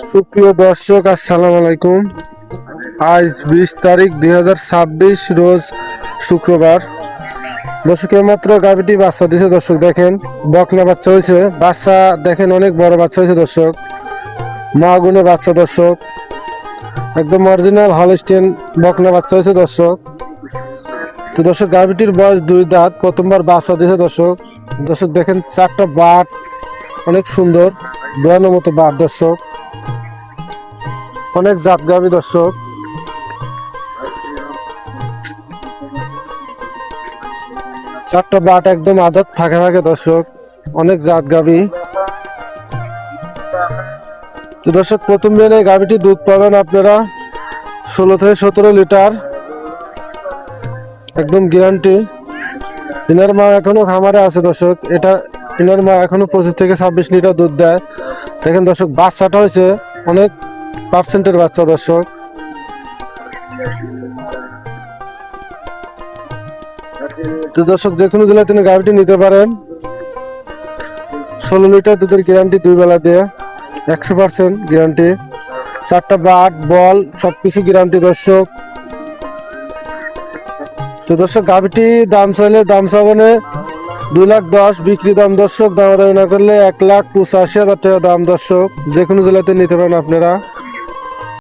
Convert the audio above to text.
সুপ্রিয় দর্শক, আসসালামু আলাইকুম। আজ 20 তারিখ 2026 রোজ শুক্রবার। দর্শক মাত্র গাভীটি বাচ্চা দিয়েছে। দর্শক দেখেন, বকনা বাচ্চা হয়েছে। বাচ্চা দেখেন অনেক বড় বাচ্চা হয়েছে। দর্শক মা গুনে বাচ্চা। দর্শক একদম অরিজিনাল হলস্টেইন বকনা বাচ্চা হয়েছে। দর্শক তো দর্শক গাভীটির বয়স 2 দাঁত, প্রথমবার বাচ্চা দিয়েছে। দর্শক দর্শক দেখেন, 4টা বাট অনেক সুন্দর, দোয়ানোর মতো বাট। দর্শক অনেক জাত গাভী। দর্শক 4টা বাট একদম আদত ফাঁকে ফাঁকে। দর্শক অনেক জাত গাভী। তো দর্শক প্রথম দিনে গাভীটি দুধ পাবেন আপনারা 16 থেকে 17 লিটার, একদম গ্যারান্টি। ইনার মা এখনো খামারে আছে। দর্শক ইনার মা এখনো 25 থেকে 26 লিটার দুধ দেয়। দেখেন দর্শক, বাচ্চাটা হয়েছে অনেক পার্সেন্টের বাচ্চা। দর্শক তো দর্শক যে কোনো জেলায় তিনি গাভীটি নিতে পারেন। 16 লিটার দুধের গ্যারান্টি, 2 বেলা দিয়ে 100% গ্যারান্টি। 4টা বাট বল সবকিছু গ্যারান্টি। দর্শক তো দর্শক গাভীটি দাম চাইলে দাম চাবনে 2,10,000 বিক্রি দাম। দর্শক দামাদামি না করলে 1,85,000 টাকা দাম। দর্শক যে কোনো জেলাতে নিতে পারেন আপনারা।